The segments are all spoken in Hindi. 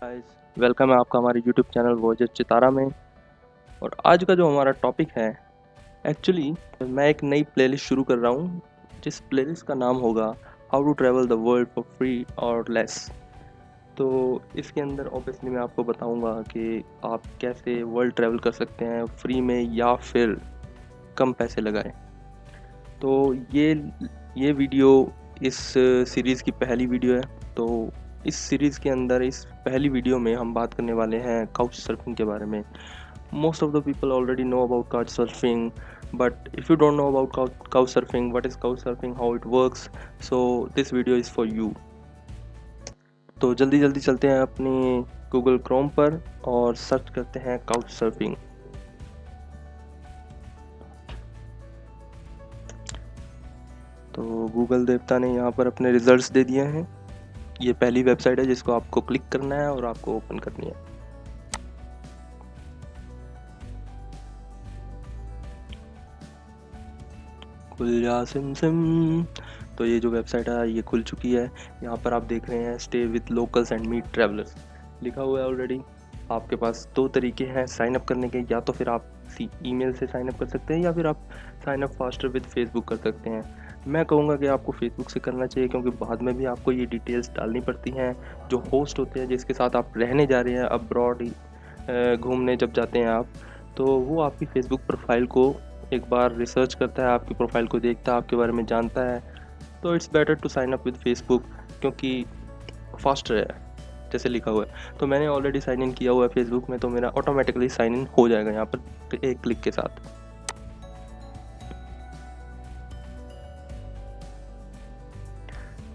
गाइस, वेलकम है आपका हमारे यूट्यूब चैनल वॉयजेस चितारा में। और आज का जो हमारा टॉपिक है, एक्चुअली मैं एक नई प्लेलिस्ट शुरू कर रहा हूँ जिस प्लेलिस्ट का नाम होगा how to travel the world for free और लेस। तो इसके अंदर ऑब्वियसली मैं आपको बताऊंगा कि आप कैसे वर्ल्ड ट्रैवल कर सकते हैं फ्री में या फिर कम पैसे लगाएं। तो ये वीडियो इस सीरीज़ की पहली वीडियो है। तो इस सीरीज़ के अंदर इस पहली वीडियो में हम बात करने वाले हैं काउच सर्फिंग के बारे में। Most of the people already know about couch surfing, but if you don't know about couch surfing, what is couch surfing, how it works, so this video is for you. तो जल्दी जल्दी चलते हैं अपनी गूगल क्रोम पर और सर्च करते हैं काउच सर्फिंग। तो गूगल देवता ने यहाँ पर अपने रिजल्ट्स दे दिए हैं। ये पहली वेबसाइट है जिसको आपको क्लिक करना है और आपको ओपन करनी है। खुल जा सिम सिम। तो ये जो वेबसाइट है ये खुल चुकी है। यहाँ पर आप देख रहे हैं stay with locals and meet travellers लिखा हुआ है ऑलरेडी। आपके पास दो तरीके हैं साइन अप करने के, या तो फिर आप ईमेल से साइन अप कर सकते हैं या फिर आप sign up faster with Facebook कर सकते हैं। मैं कहूँगा कि आपको फेसबुक से करना चाहिए, क्योंकि बाद में भी आपको ये डिटेल्स डालनी पड़ती हैं। जो होस्ट होते हैं जिसके साथ आप रहने जा रहे हैं अब्रॉड घूमने जब जाते हैं आप, तो वो आपकी फेसबुक प्रोफाइल को एक बार रिसर्च करता है, आपकी प्रोफाइल को देखता है, आपके बारे में जानता है। तो it's better to sign up with Facebook, क्योंकि फास्टर है जैसे लिखा हुआ है। तो मैंने ऑलरेडी साइन इन किया हुआ है फेसबुक में, तो मेरा ऑटोमेटिकली साइन इन हो जाएगा यहाँ पर एक क्लिक के साथ।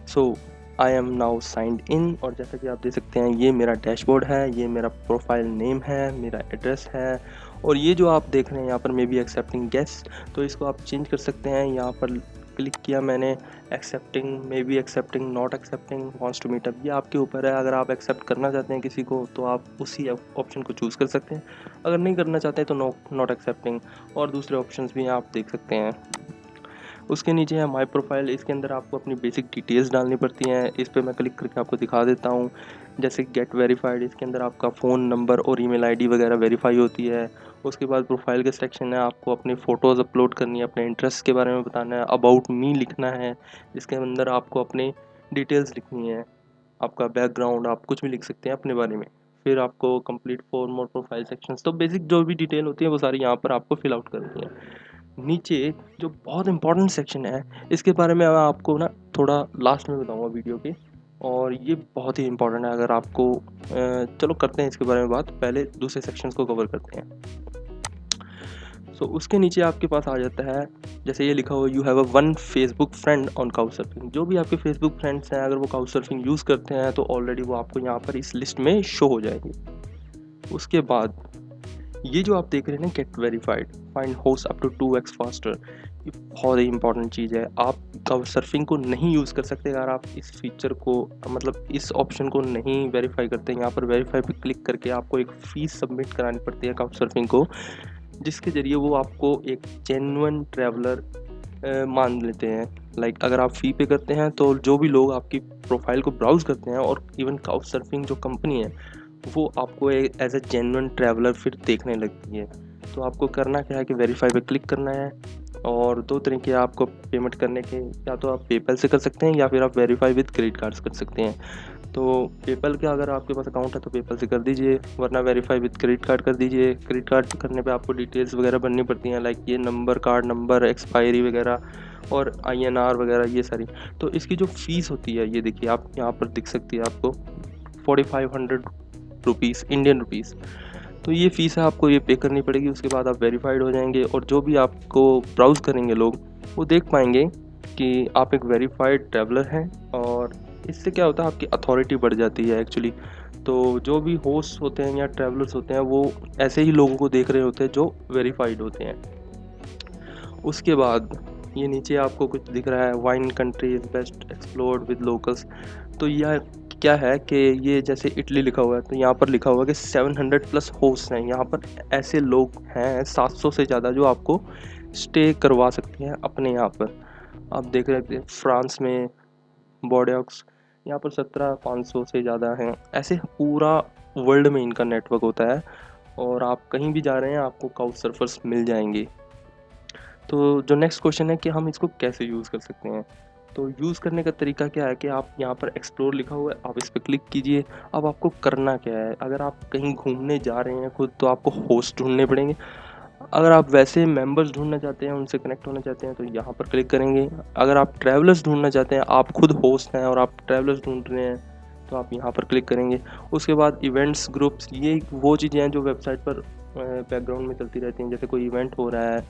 So I am now signed in, और जैसा कि आप देख सकते हैं ये मेरा डैशबोर्ड है, ये मेरा प्रोफाइल नेम है, मेरा एड्रेस है। और ये जो आप देख रहे हैं यहाँ पर मे बी एक्सेप्टिंग गेस्ट, तो इसको आप चेंज कर सकते हैं। यहाँ पर क्लिक किया मैंने, accepting, maybe accepting, not accepting, wants to meet up, ये आपके ऊपर है। अगर आप एक्सेप्ट करना चाहते हैं किसी को तो आप उसी ऑप्शन को चूज़ कर सकते हैं, अगर नहीं करना चाहते हैं तो नॉट एक्सेप्टिंग। और दूसरे ऑप्शंस भी आप देख सकते हैं। उसके नीचे है माई प्रोफाइल, इसके अंदर आपको अपनी बेसिक डिटेल्स डालनी पड़ती हैं। इस पर मैं क्लिक करके आपको दिखा देता हूँ। जैसे गेट वेरीफाइड, इसके अंदर आपका फ़ोन नंबर और ईमेल आईडी वगैरह वेरीफाई होती है। उसके बाद प्रोफाइल के सेक्शन है, आपको अपनी फ़ोटोज़ अपलोड करनी है, अपने इंटरेस्ट के बारे में बताना है, अबाउट मी लिखना है, जिसके अंदर आपको अपनी डिटेल्स लिखनी है, आपका बैकग्राउंड, आप कुछ भी लिख सकते हैं अपने बारे में। फिर आपको कंप्लीट फॉर्म और प्रोफाइल सेक्शंस, तो बेसिक जो भी डिटेल होती है वो सारी यहाँ पर आपको फिल आउट करनी है। नीचे जो बहुत इंपॉर्टेंट सेक्शन है, इसके बारे में मैं आपको ना थोड़ा लास्ट में बताऊंगा वीडियो के, और ये बहुत ही इंपॉर्टेंट है। अगर आपको चलो करते हैं इसके बारे में बात, पहले दूसरे सेक्शंस को कवर करते हैं। सो उसके नीचे आपके पास आ जाता है, जैसे ये लिखा हुआ you have a one Facebook friend on couch surfing. जो भी आपके फेसबुक फ्रेंड्स हैं अगर वो काउच सर्फिंग यूज़ करते हैं तो ऑलरेडी वो आपको यहाँ पर इस लिस्ट में शो हो जाएगी। उसके बाद ये जो आप देख रहे हैं ना, get verified, find host up to 2x faster, ये बहुत ही इंपॉर्टेंट चीज़ है। आप काउच सर्फिंग को नहीं यूज़ कर सकते अगर आप इस फीचर को, मतलब इस ऑप्शन को नहीं वेरीफाई करते। यहाँ पर वेरीफाई पे क्लिक करके आपको एक फ़ीस सबमिट करानी पड़ती है काउच सर्फिंग को, जिसके ज़रिए वो आपको एक जेन्युइन ट्रैवलर मान लेते हैं। लाइक अगर आप फ़ी पे करते हैं तो जो भी लोग आपकी प्रोफाइल को ब्राउज़ करते हैं, और इवन काउच सर्फिंग जो कंपनी है वो आपको एज ए जेन्युइन ट्रैवलर फिर देखने लगती है। तो आपको करना क्या है कि वेरीफाई पे क्लिक करना है, और दो तरीके हैं आपको पेमेंट करने के, या तो आप पेपल से कर सकते हैं या फिर आप वेरीफाई विद क्रेडिट कार्ड्स कर सकते हैं। तो पेपल का अगर आपके पास अकाउंट है तो पेपल से कर दीजिए, वरना वेरीफाई विद क्रेडिट कार्ड कर दीजिए। क्रेडिट कार्ड करने पे आपको डिटेल्स वगैरह भरनी पड़ती हैं, लाइक ये नंबर, कार्ड नंबर, एक्सपायरी वगैरह और INR वगैरह ये सारी। तो इसकी जो फ़ीस होती है ये देखिए आप यहाँ पर दिख सकती है आपको, 4500 रुपीज़, इंडियन रुपीज़। तो ये फ़ीस है, आपको ये पे करनी पड़ेगी। उसके बाद आप वेरीफाइड हो जाएंगे, और जो भी आपको ब्राउज़ करेंगे लोग वो देख पाएंगे कि आप एक वेरीफाइड ट्रैवलर हैं। और इससे क्या होता है, आपकी अथॉरिटी बढ़ जाती है एक्चुअली। तो जो भी होस्ट होते हैं या ट्रैवलर्स होते हैं वो ऐसे ही लोगों को देख रहे होते हैं जो वेरीफाइड होते हैं। उसके बाद ये नीचे आपको कुछ दिख रहा है, wine country is best explored with locals. तो यह क्या है कि ये जैसे इटली लिखा हुआ है, तो यहाँ पर लिखा हुआ है कि 700 प्लस होस्ट हैं। यहाँ पर ऐसे लोग हैं 700 से ज़्यादा जो आपको स्टे करवा सकते हैं अपने यहाँ पर। आप देख रहे हैं फ्रांस में बॉर्डेaux, यहाँ पर 17,500 से ज़्यादा हैं। ऐसे पूरा वर्ल्ड में इनका नेटवर्क होता है और आप कहीं भी जा रहे हैं आपको काउच सर्फर्स मिल जाएंगे। तो जो नेक्स्ट क्वेश्चन है कि हम इसको कैसे यूज़ कर सकते हैं। तो यूज़ करने का तरीका क्या है कि आप यहाँ पर एक्सप्लोर लिखा हुआ है, आप इस पर क्लिक कीजिए। अब आपको करना क्या है, अगर आप कहीं घूमने जा रहे हैं खुद तो आपको होस्ट ढूंढने पड़ेंगे। अगर आप वैसे मेंबर्स ढूंढना चाहते हैं, उनसे कनेक्ट होना चाहते हैं तो यहाँ पर क्लिक करेंगे। अगर आप ट्रैवलर्स ढूंढना चाहते हैं, आप खुद होस्ट हैं और आप ट्रैवलर्स ढूंढ रहे हैं तो आप यहाँ पर क्लिक करेंगे। उसके बाद इवेंट्स, ग्रुप्स, ये वो चीज़ें हैं जो वेबसाइट पर बैकग्राउंड में चलती रहती हैं। जैसे कोई इवेंट हो रहा है,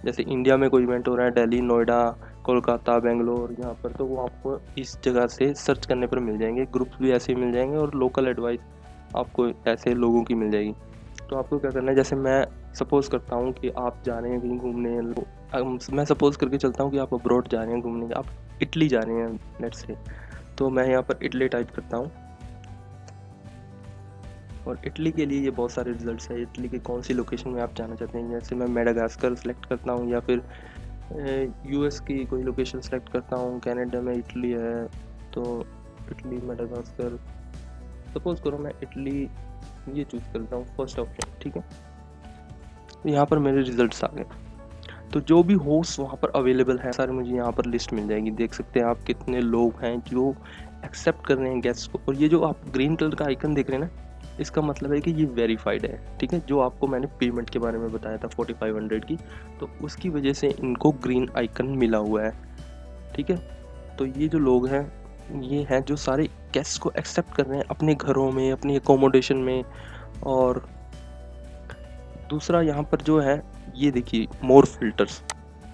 जैसे इंडिया में कोई इवेंट हो रहा है, दिल्ली, नोएडा, कोलकाता, बेंगलोर, यहाँ पर, तो वो आपको इस जगह से सर्च करने पर मिल जाएंगे। ग्रुप्स भी ऐसे ही मिल जाएंगे और लोकल एडवाइस आपको ऐसे लोगों की मिल जाएगी। तो आपको क्या करना है, जैसे मैं सपोज़ करता हूँ कि आप जा रहे हैं कहीं घूमने, मैं सपोज़ करके चलता हूँ कि आप अब्रॉड जा रहे हैं घूमने, आप इटली जा रहे हैं लेट्स से। तो मैं यहाँ पर इटली टाइप करता हूँ और इटली के लिए ये बहुत सारे रिजल्ट्स हैं। इटली के कौन सी लोकेशन में आप जाना चाहते हैं, जैसे मैं मेडागास्कर सेलेक्ट करता हूँ या फिर यूएस की कोई लोकेशन सेलेक्ट करता हूँ। कनाडा में इटली है तो इटली, मेडागास्कर, सपोज़ करो मैं इटली ये चूज़ करता हूँ फर्स्ट ऑप्शन, ठीक है। तो यहाँ पर मेरे रिजल्ट्स आ गए। तो जो भी होस्ट वहाँ पर अवेलेबल है सारे मुझे यहाँ पर लिस्ट मिल जाएगी। देख सकते हैं आप कितने लोग हैं जो एक्सेप्ट कर रहे हैं गेस्ट को। और ये जो आप ग्रीन कलर का आइकन देख रहे हैं ना, इसका मतलब है कि ये वेरीफाइड है, ठीक है। जो आपको मैंने पेमेंट के बारे में बताया था 4500 की, तो उसकी वजह से इनको ग्रीन आइकन मिला हुआ है, ठीक है। तो ये जो लोग हैं ये हैं जो सारे गेस्ट को एक्सेप्ट कर रहे हैं अपने घरों में, अपनी एकोमोडेशन में। और दूसरा यहाँ पर जो है ये देखिए मोर फिल्टर्स,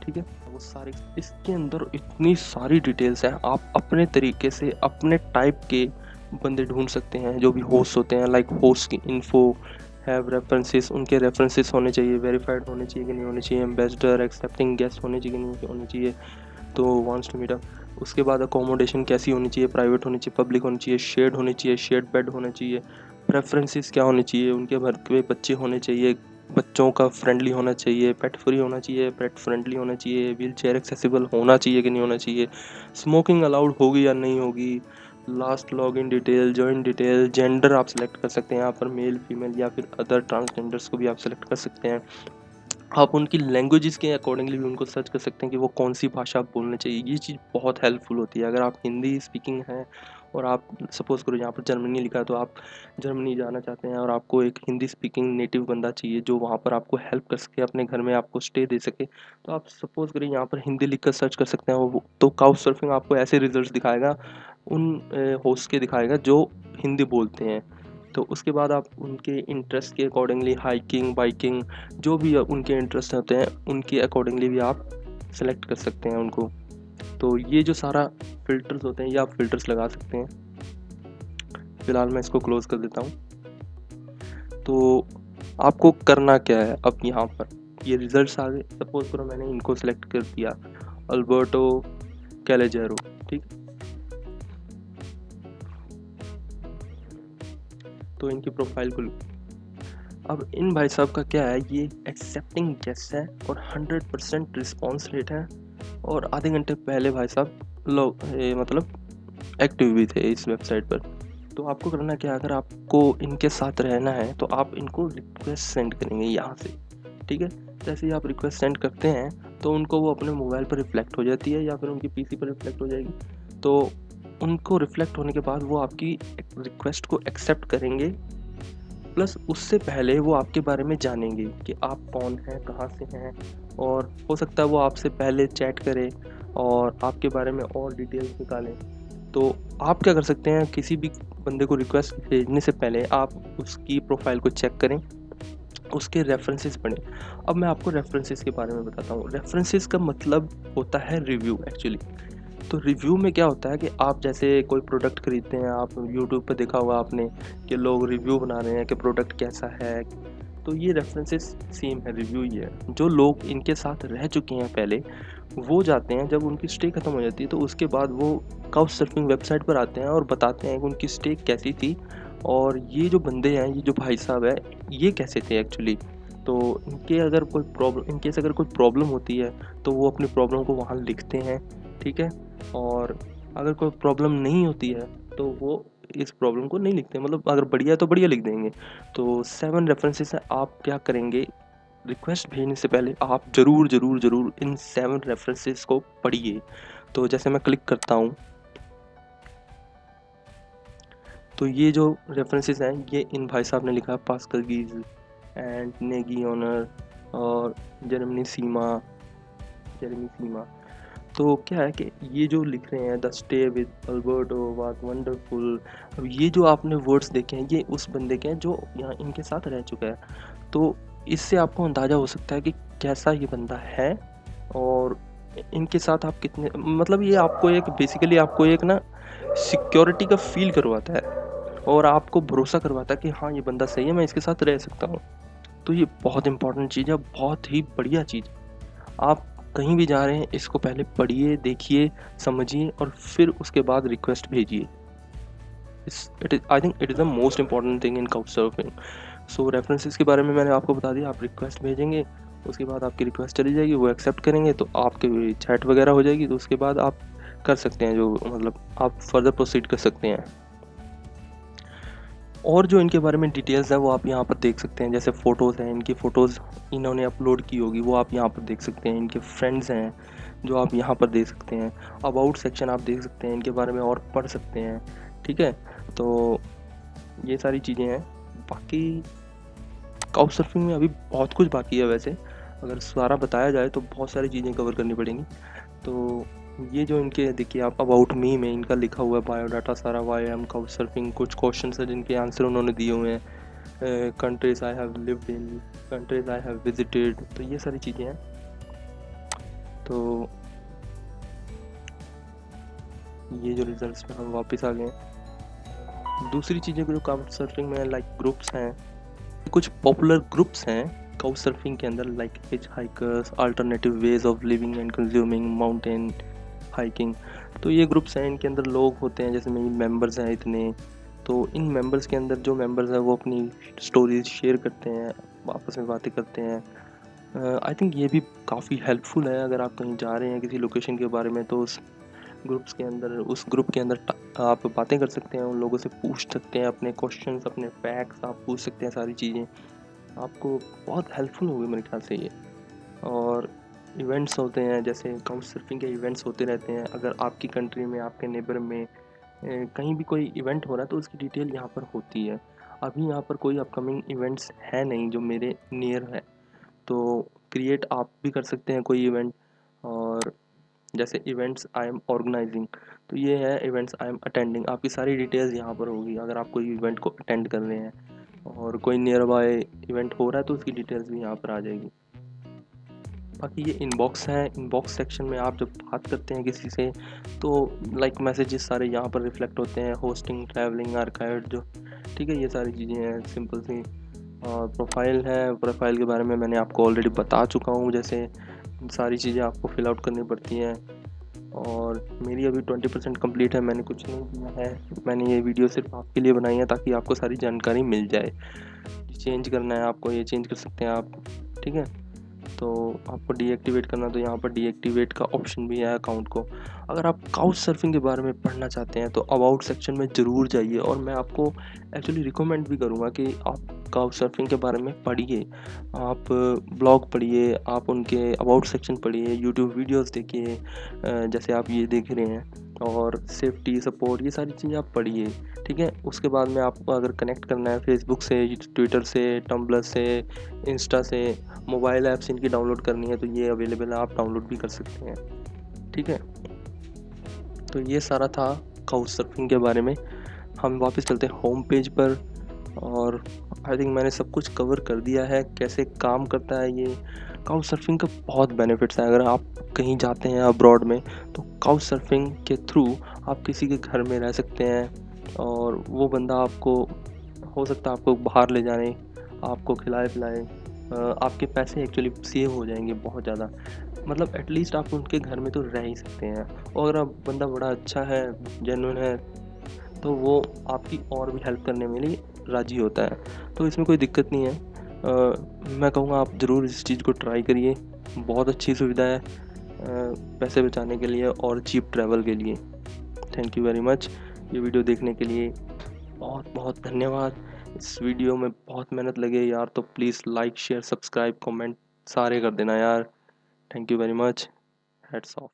ठीक है। वो सारे इसके अंदर इतनी सारी डिटेल्स हैं, आप अपने तरीके से अपने टाइप के बंदे ढूंढ सकते हैं जो भी होस्ट होते हैं। लाइक होस्ट की इन्फो, हैव रेफरेंसेस, उनके रेफरेंसेस होने चाहिए, वेरीफाइड होने चाहिए कि नहीं होने चाहिए, एम्बेसडर, एक्सेप्टिंग गेस्ट होने चाहिए कि नहीं होने चाहिए, तो वांट्स टू मीट अप। उसके बाद अकोमोडेशन कैसी होनी चाहिए, प्राइवेट होनी चाहिए, पब्लिक होनी चाहिए, शेयर्ड होनी चाहिए, शेयर्ड बेड होना चाहिए, प्रेफरेंसेस क्या होनी चाहिए, उनके घर के बच्चे होने चाहिए, बच्चों का फ्रेंडली होना चाहिए, पेट फ्री होना चाहिए, पेट फ्रेंडली होना चाहिए, व्हील चेयर एक्सेसिबल होना चाहिए कि नहीं होना चाहिए, स्मोकिंग अलाउड होगी या नहीं होगी, last log in detail, join detail, gender आप सेलेक्ट कर सकते हैं यहाँ पर, मेल, फीमेल या फिर अदर ट्रांसजेंडर्स को भी आप सेलेक्ट कर सकते हैं। आप उनकी लैंग्वेजेस के अकॉर्डिंगली भी उनको सर्च कर सकते हैं कि वो कौन सी भाषा आप बोलना चाहिए। ये चीज़ बहुत हेल्पफुल होती है। अगर आप हिंदी स्पीकिंग हैं और आप सपोज़ करो यहाँ पर जर्मनी लिखा है तो आप जर्मनी जाना चाहते हैं और आपको एक हिंदी स्पीकिंग नेटिव बंदा चाहिए जो वहाँ पर आपको हेल्प कर सके, अपने घर में आपको स्टे दे सके, तो आप सपोज़ करें यहाँ पर हिंदी लिख कर सर्च कर सकते हैं। वो तो काउच सर्फिंग आपको ऐसे रिजल्ट दिखाएगा, उन होस्ट के दिखाएगा जो हिंदी बोलते हैं। तो उसके बाद आप उनके इंटरेस्ट के अकॉर्डिंगली हाइकिंग, बाइकिंग, जो भी उनके इंटरेस्ट होते हैं उनके अकॉर्डिंगली भी आप सेलेक्ट कर सकते हैं उनको। तो ये जो सारा फ़िल्टर्स होते हैं ये आप फ़िल्टर्स लगा सकते हैं। फ़िलहाल मैं इसको क्लोज़ कर देता हूँ। तो आपको करना क्या है, अब यहाँ पर ये रिज़ल्ट्स आ गए। सपोज़ करो मैंने इनको सेलेक्ट कर दिया, अल्बर्टो कैलेजेरो, ठीक। तो इनकी प्रोफाइल खुल, अब इन भाई साहब का क्या है, ये एक्सेप्टिंग गेस्ट है और 100% रिस्पॉन्स रेट है और आधे घंटे पहले भाई साहब लोग मतलब एक्टिव भी थे इस वेबसाइट पर। तो आपको करना क्या है, अगर आपको इनके साथ रहना है तो आप इनको रिक्वेस्ट सेंड करेंगे यहाँ से, ठीक है। जैसे ही आप रिक्वेस्ट सेंड करते हैं तो उनको वो अपने मोबाइल पर रिफ्लेक्ट हो जाती है या फिर उनकी पीसी पर रिफ्लेक्ट हो जाएगी। तो उनको रिफ्लेक्ट होने के बाद वो आपकी रिक्वेस्ट को एक्सेप्ट करेंगे, प्लस उससे पहले वो आपके बारे में जानेंगे कि आप कौन हैं, कहाँ से हैं, और हो सकता है वो आपसे पहले चैट करें और आपके बारे में और डिटेल्स निकालें। तो आप क्या कर सकते हैं, किसी भी बंदे को रिक्वेस्ट भेजने से पहले आप उसकी प्रोफाइल को चेक करें, उसके रेफरेंसेस पढ़ें। अब मैं आपको रेफरेंसेस के बारे में बताता हूँ। रेफरेंसेस का मतलब होता है रिव्यू एक्चुअली। तो रिव्यू में क्या होता है कि आप जैसे कोई प्रोडक्ट खरीदते हैं, आप यूट्यूब पे देखा होगा आपने कि लोग रिव्यू बना रहे हैं कि प्रोडक्ट कैसा है, तो ये रेफरेंसेस सेम है, रिव्यू ही है। जो लोग इनके साथ रह चुके हैं पहले वो जाते हैं, जब उनकी स्टे ख़त्म हो जाती है तो उसके बाद वो काउच सर्फिंग वेबसाइट पर आते हैं और बताते हैं कि उनकी स्टे कैसी थी और ये जो बंदे हैं, ये जो भाई साहब है, ये कैसे थे एक्चुअली। तो इनके अगर कोई प्रॉब्लम, इनकेस अगर कोई प्रॉब्लम होती है तो वो अपनी प्रॉब्लम को वहाँ लिखते हैं, ठीक है। और अगर कोई प्रॉब्लम नहीं होती है तो वो इस प्रॉब्लम को नहीं लिखते, मतलब अगर बढ़िया है तो बढ़िया लिख देंगे। तो 7 रेफरेंसेस है, आप क्या करेंगे, रिक्वेस्ट भेजने से पहले आप ज़रूर ज़रूर ज़रूर इन 7 रेफरेंसेस को पढ़िए। तो जैसे मैं क्लिक करता हूँ, तो ये जो रेफरेंसेस हैं ये इन भाई साहब ने लिखा है, पास्कल गीज एंड नेगी ऑनर और जेरेमी सीमा। तो क्या है कि ये जो लिख रहे हैं, the stay with Alberto was wonderful, अब ये जो आपने वर्ड्स देखे हैं ये उस बंदे के हैं जो यहाँ इनके साथ रह चुका है। तो इससे आपको अंदाज़ा हो सकता है कि कैसा ये बंदा है और इनके साथ आप कितने, मतलब ये आपको एक बेसिकली आपको एक ना सिक्योरिटी का फील करवाता है और आपको भरोसा करवाता है कि हाँ ये बंदा सही है, मैं इसके साथ रह सकता हूँ। तो ये बहुत इंपॉर्टेंट चीज़ है, बहुत ही बढ़िया चीज़। आप कहीं भी जा रहे हैं इसको पहले पढ़िए, देखिए, समझिए और फिर उसके बाद रिक्वेस्ट भेजिए। I think it is the most important thing in Couchsurfing. So references के बारे में मैंने आपको बता दिया। आप रिक्वेस्ट भेजेंगे, उसके बाद आपकी रिक्वेस्ट चली जाएगी, वो एक्सेप्ट करेंगे तो आपकी चैट वगैरह हो जाएगी, तो उसके बाद आप कर सकते हैं जो, मतलब आप फर्दर प्रोसीड कर सकते हैं। और जो इनके बारे में डिटेल्स है वो आप यहाँ पर देख सकते हैं, जैसे फ़ोटोज़ हैं, इनकी फ़ोटोज़ इन्होंने अपलोड की होगी वो आप यहाँ पर देख सकते हैं। इनके फ्रेंड्स हैं जो आप यहाँ पर देख सकते हैं। अबाउट सेक्शन आप देख सकते हैं, इनके बारे में और पढ़ सकते हैं। ठीक है, तो ये सारी चीज़ें हैं। बाकी काउचसर्फिंग में अभी बहुत कुछ बाकी है वैसे, अगर सारा बताया जाए तो बहुत सारी चीज़ें कवर करनी पड़ेंगी। तो ये जो इनके देखिए आप अबाउट मी में इनका लिखा हुआ है बायोडाटा सारा, वाई एम काउचसर्फिंग, कुछ क्वेश्चंस हैं जिनके आंसर उन्होंने दिए हुए हैं, countries I have lived in, countries I have visited, तो ये सारी चीज़ें हैं। तो ये जो रिजल्ट्स में हम वापस आ गए। दूसरी चीज़ें जो काउचसर्फिंग में लाइक ग्रुप्स हैं, कुछ पॉपुलर ग्रुप्स हैं काउचसर्फिंग के अंदर, like hitch hikers, alternative ways of living and consuming, mountain hiking. तो ये ग्रुप्स हैं, इनके अंदर लोग होते हैं, जैसे मेरे मेंबर्स हैं इतने। तो इन मेंबर्स के अंदर जो मेंबर्स हैं वो अपनी स्टोरीज शेयर करते हैं, आपस में बातें करते हैं। आई थिंक ये भी काफ़ी हेल्पफुल है अगर आप कहीं जा रहे हैं किसी लोकेशन के बारे में, तो उस ग्रुप के अंदर आप बातें कर सकते हैं, उन लोगों से पूछ सकते हैं अपने क्वेश्चंस, अपने फैक्ट्स आप पूछ सकते हैं, सारी चीज़ें आपको बहुत हेल्पफुल होगी मेरे ख्याल से ये। और इवेंट्स होते हैं, जैसे काउचसर्फिंग के इवेंट्स होते रहते हैं, अगर आपकी कंट्री में, आपके नेबर में कहीं भी कोई इवेंट हो रहा है तो उसकी डिटेल यहाँ पर होती है। अभी यहाँ पर कोई अपकमिंग इवेंट्स है नहीं जो मेरे नियर है, तो क्रिएट आप भी कर सकते हैं कोई इवेंट। और जैसे इवेंट्स आई एम ऑर्गेनाइजिंग, तो ये है इवेंट्स आई एम अटेंडिंग, आपकी सारी डिटेल्स यहाँ पर होगी अगर आप कोई इवेंट को अटेंड कर रहे हैं। और कोई नियर बाय इवेंट हो रहा है तो उसकी डिटेल्स भी यहाँ पर आ जाएगी। बाकी ये इनबॉक्स है, इनबॉक्स सेक्शन में आप जब बात करते हैं किसी से तो लाइक मैसेजेस सारे यहाँ पर रिफ्लेक्ट होते हैं, होस्टिंग, ट्रैवलिंग, आर्काइव जो, ठीक है, ये सारी चीज़ें हैं सिंपल सी। और प्रोफाइल है, प्रोफाइल के बारे में मैंने आपको ऑलरेडी बता चुका हूँ, जैसे सारी चीज़ें आपको फिल आउट करनी पड़ती हैं। और मेरी अभी 20% कंप्लीट है, मैंने कुछ नहीं किया है, मैंने ये वीडियो सिर्फ आपके लिए बनाई है ताकि आपको सारी जानकारी मिल जाए। चेंज करना है आपको, ये चेंज कर सकते हैं आप, ठीक है। तो आपको डीएक्टिवेट करना, तो यहाँ पर डीएक्टिवेट का ऑप्शन भी है अकाउंट को। अगर आप काउचसर्फिंग के बारे में पढ़ना चाहते हैं तो अबाउट सेक्शन में ज़रूर जाइए, और मैं आपको एक्चुअली रिकमेंड भी करूँगा कि आप काउचसर्फिंग के बारे में पढ़िए, आप ब्लॉग पढ़िए, आप उनके अबाउट सेक्शन पढ़िए, यूट्यूब वीडियोस देखिए जैसे आप ये देख रहे हैं, और सेफ्टी सपोर्ट ये सारी चीज़ें आप पढ़िए, ठीक है। उसके बाद में आपको अगर कनेक्ट करना है फेसबुक से, ट्विटर से, टम्बलर से, इंस्टा से, मोबाइल ऐप्स इनकी डाउनलोड करनी है तो ये अवेलेबल है, आप डाउनलोड भी कर सकते हैं, ठीक है। तो ये सारा था काउचसर्फिंग के बारे में। हम वापस चलते हैं होम पेज पर, और आई थिंक मैंने सब कुछ कवर कर दिया है कैसे काम करता है ये। काउचसर्फिंग का बहुत बेनिफिट्स हैं, अगर आप कहीं जाते हैं अब्रॉड में तो काउचसर्फिंग के थ्रू आप किसी के घर में रह सकते हैं, और वो बंदा आपको, हो सकता है आपको बाहर ले जाने, आपको खिलाए पिलाए, आपके पैसे एक्चुअली सेव हो जाएंगे बहुत ज़्यादा, मतलब एटलीस्ट आप उनके घर में तो रह ही सकते हैं। और अगर आप बंदा बड़ा अच्छा है, जेन्युइन है, तो वो आपकी और भी हेल्प करने में लिए राज़ी होता है, तो इसमें कोई दिक्कत नहीं है। मैं कहूँगा आप ज़रूर इस चीज़ को ट्राई करिए, बहुत अच्छी सुविधा है पैसे बचाने के लिए और चीप ट्रैवल के लिए। थैंक यू वेरी मच ये वीडियो देखने के लिए। बहुत बहुत धन्यवाद। इस वीडियो में बहुत मेहनत लगी है यार, तो please like share subscribe comment सारे कर देना यार। Thank you very much. Heads of.